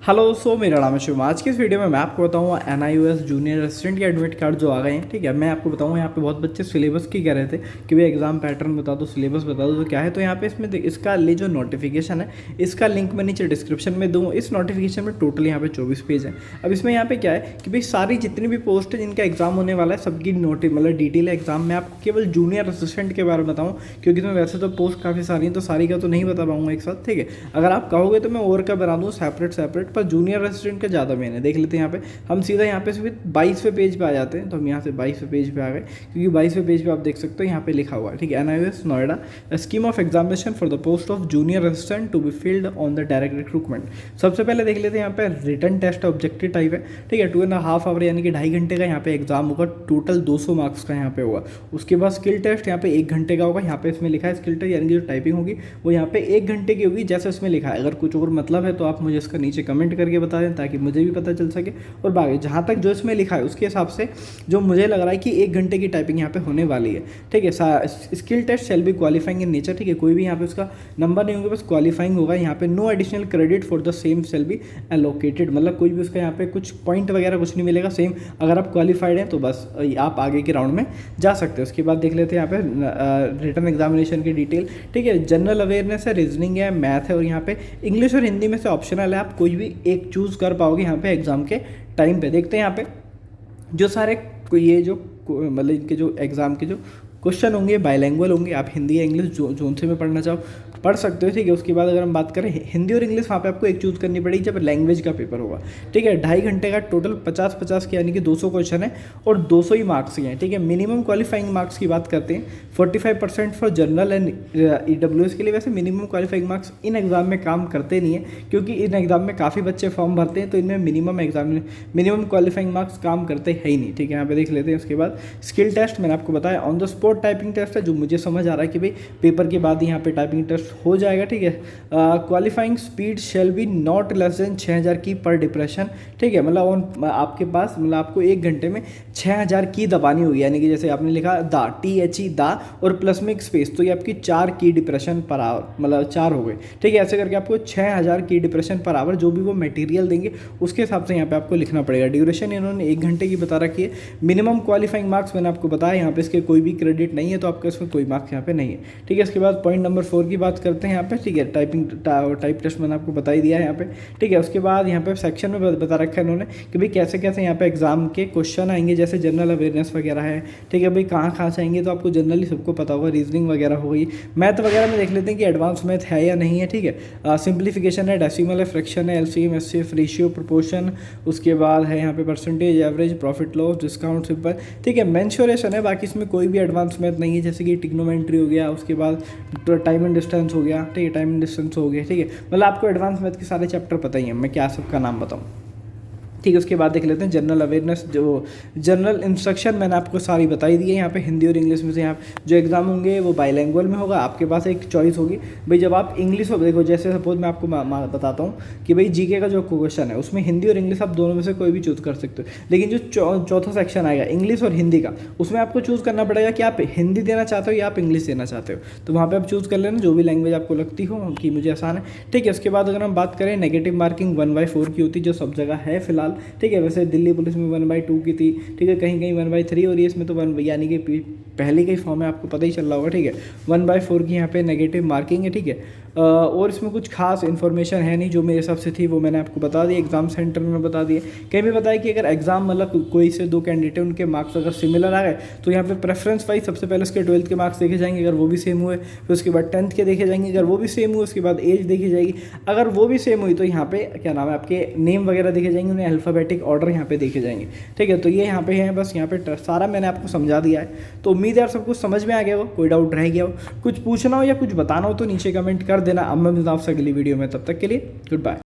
Hello मेरा नाम है शिवम। आज की इस वीडियो में मैं आपको बताऊंगा NIOS जूनियर असिस्टेंट के एडमिट कार्ड जो आ गए हैं। ठीक है, मैं आपको बताऊंगा यहाँ पे बहुत बच्चे सिलेबस की कह रहे थे कि भाई एग्जाम पैटर्न बता दो, सिलेबस बता दो, तो क्या है। तो यहाँ पे इसमें इसका लिए जो नोटिफिकेशन है इसका लिंक मैं नीचे डिस्क्रिप्शन में दूँ। इस नोटिफिकेशन में टोटल यहाँ पे 24 पेज है। अब इसमें यहाँ पे क्या है कि भाई सारी जितनी भी पोस्ट है जिनका एग्जाम होने वाला है सबकी मतलब डिटेल एग्जाम में आपको केवल जूनियर असिस्टेंट के बारे में बताऊँ, क्योंकि इसमें वैसे तो पोस्ट काफ़ी सारी हैं तो सारी का तो नहीं बता पाऊंगा एक साथ। ठीक है, अगर आप कहोगे तो मैं और का बना दूँ सेपरेट, पर जूनियर असिस्टेंट का ज़्यादा मेन है। देख लेते हैं यहाँ पे, हम सीधा यहाँ पे सिर्फ 22वें पेज पे आ जाते हैं। तो हम यहाँ से 22वें पेज पे आ गए, क्योंकि 22वें पेज पे आप देख सकते हो यहाँ पे लिखा हुआ है। ठीक है, NIOS Noida scheme of examination for the post of junior assistant to be filled on the direct recruitment. सबसे पहले देख लेते हैं यहाँ पे रिटन टेस्ट ऑब्जेक्टिव टाइप है। ठीक है, 2.5 आवर यानी कि 2.5 घंटे का यहाँ पे एग्जाम होगा। टोटल 200 मार्क्स का यहाँ पे होगा। उसके बाद स्किल टेस्ट यहाँ पे 1 घंटे का होगा। यहाँ पे इसमें लिखा है स्किल टेस्ट यानी कि जो टाइपिंग होगी वो यहाँ पे 1 घंटे की होगी जैसे इसमें लिखा है। अगर कुछ और मतलब है तो आप मुझे इसका नीचे कमेंट करके बता दें ताकि मुझे भी पता चल सके। और बाकी जहाँ तक जो इसमें लिखा है उसके हिसाब से जो मुझे लग रहा है कि 1 घंटे की टाइपिंग यहाँ पे होने वाली है। ठीक है, skill test shall be qualifying in nature. ठीक है, कोई भी यहाँ पे उसका नंबर नहीं होगा, बस क्वालिफाइंग होगा। यहाँ पे no additional credit for the same shall be allocated, मतलब कोई भी उसका यहाँ पे कुछ पॉइंट वगैरह कुछ नहीं मिलेगा। सेम अगर आप क्वालिफाइड हैं तो बस आप आगे के राउंड में जा सकते हो। उसके बाद देख लेते हैं यहाँ पे रिटन एग्जामिनेशन की डिटेल। ठीक है, जनरल अवेयरनेस है, रीजनिंग है, मैथ है और यहाँ पे इंग्लिश और हिंदी में से ऑप्शनल है। आप कोई भी एक चूज़ कर पाओगे यहाँ पे एग्जाम के टाइम पे। देखते हैं यहाँ पे जो सारे ये जो मतलब इनके जो एग्ज़ाम के जो क्वेश्चन होंगे बाइलैंग्वेज होंगे। आप हिंदी या इंग्लिश जोन से में पढ़ना चाहो पढ़ सकते हो। ठीक है, उसके बाद अगर हम बात करें हिंदी और इंग्लिश, वहाँ पे आपको एक चूज़ करनी पड़ेगी जब लैंग्वेज का पेपर होगा। ठीक है, 2.5 घंटे का टोटल 50-50 के यानी कि 200 क्वेश्चन है और 200 ही मार्क्स के हैं। ठीक है, मिनिमम क्वालिफाइंग मार्क्स की बात करते हैं 45% फॉर जनरल एंड EWS के लिए। वैसे minimum qualifying marks in exam में काम करते नहीं है, क्योंकि इन एग्ज़ाम में काफ़ी बच्चे फॉर्म भरते हैं तो इनमें मिनिमम क्वालिफाइंग मार्क्स काम करते है ही नहीं। ठीक है, यहाँ पे देख लेते हैं। उसके बाद स्किल टेस्ट मैंने आपको बताया on the spot typing test है, जो मुझे समझ आ रहा है कि भाई पेपर के बाद यहाँ पे टाइपिंग टेस्ट हो जाएगा। ठीक है, qualifying speed shall be not less than 6000 की पर डिप्रेशन। ठीक है, मतलब आपके पास मतलब आपको 1 घंटे में 6000 की दबानी होगी, यानी कि जैसे आपने लिखा दा THE दा और प्लस में एक स्पेस, तो ये आपकी 4 की डिप्रेशन पर आवर, मतलब 4 हो गए। ठीक है, ऐसे करके आपको 6000 की डिप्रेशन पर आवर जो भी वो मटेरियल देंगे उसके हिसाब से यहाँ पे आपको लिखना पड़ेगा। ड्यूरेशन इन्होंने 1 घंटे की बता रखी है। मिनिमम क्वालिफाइंग मार्क्स मैंने आपको बताया, यहाँ पे इसके कोई भी क्रेडिट नहीं है तो आपका इसमें कोई मार्क्स यहाँ पे नहीं है। ठीक है, इसके बाद पॉइंट नंबर 4 की बात करते हैं यहाँ पे। ठीक है, टाइप टेस्ट मैंने आपको बता ही दिया है यहाँ पे। ठीक है, उसके बाद यहाँ पे सेक्शन में बता रखा है इन्होंने कि भाई कैसे कैसे यहाँ पे एग्जाम के क्वेश्चन आएंगे, जैसे जनरल अवेयरनेस वगैरह है। ठीक है, भाई कहाँ से आएंगे तो आपको जनरली सबको पता होगा। रीजनिंग वगैरह हो गई, मैथ वगैरह में देख लेते हैं कि एडवांस मैथ है या नहीं है। ठीक है, सिंप्लीफिकेशन है, डेसिमल है, फ्रैक्शन है, LCM SCF रेशियो प्रोपोर्शन। उसके बाद है यहाँ पे percentage, average, profit loss, discount, simple. ठीक है, मेंसुरेशन है, बाकी इसमें कोई भी एडवांस मैथ नहीं है, जैसे कि ट्रिग्नोमेट्री हो गया। उसके बाद टाइम एंड डिस्टेंस हो गया। ठीक है, टाइम एंड डिस्टेंस हो गया। ठीक है, मतलब आपको एडवांस मैथ के सारे चैप्टर पता ही हैं, मैं क्या सबका नाम बताऊँ। ठीक है, उसके बाद देख लेते हैं जनरल अवेयरनेस। जो जनरल इंस्ट्रक्शन मैंने आपको सारी बताई दी है यहाँ पे हिंदी और इंग्लिश में से। यहाँ जो एग्जाम होंगे वो बाइलैंग्वेज में होगा। आपके पास एक चॉइस होगी भाई, जब आप इंग्लिश हो, देखो जैसे सपोज मैं आपको बताता हूँ कि भाई GK का जो क्वेश्चन है उसमें हिंदी और इंग्लिश आप दोनों में से कोई भी चूज़ कर सकते हो। लेकिन जो चौथा सेक्शन आएगा इंग्लिश और हिंदी का, उसमें आपको चूज़ करना पड़ेगा कि आप हिंदी देना चाहते हो या आप इंग्लिश देना चाहते हो। तो वहाँ पर आप चूज़ कर लेना जो भी लैंग्वेज आपको लगती हो कि मुझे आसान है। ठीक है, उसके बाद अगर हम बात करें नेगेटिव मार्किंग 1/4 की होती है जो सब जगह है फिलहाल। ठीक है, वैसे दिल्ली पुलिस में 1/2 की थी। ठीक है, कहीं कहीं 1/3 और ये इसमें तो 1 यानी कि पहले का ही फॉर्म है, आपको पता ही चल रहा होगा। ठीक है, 1/4 की यहाँ पे नेगेटिव मार्किंग है। ठीक है, और इसमें कुछ खास इन्फॉर्मेशन है नहीं, जो मेरे हिसाब से थी वो मैंने आपको बता दी। एग्जाम सेंटर में बता दिए, कहीं भी बताया कि अगर एग्जाम मतलब कोई से 2 कैंडिडेट उनके मार्क्स अगर सिमिलर आ गए तो यहाँ पे प्रेफरेंस वाइज सबसे पहले उसके 12th के मार्क्स देखे जाएंगे, अगर वो भी सेम हुए। फिर उसके बाद 10th के देखे जाएंगे, अगर वो भी सेम हुए। उसके बाद एज देखी जाएगी, अगर वो भी सेम हुई तो यहाँ पे क्या नाम है आपके नेम वगैरह देखे जाएंगे, उन्हें अल्फ़ाबेटिक ऑर्डर यहाँ पे देखे जाएंगे। ठीक है, तो ये यहाँ पे है, बस यहाँ पे सारा मैंने आपको समझा दिया है। तो उम्मीद है यार सब कुछ समझ में आ गया हो, कोई डाउट रह गया हो, कुछ पूछना हो या कुछ बताना हो तो नीचे कमेंट कर देना। अब मैं मिलता हूं आपसे अगली वीडियो में, तब तक के लिए गुड बाय।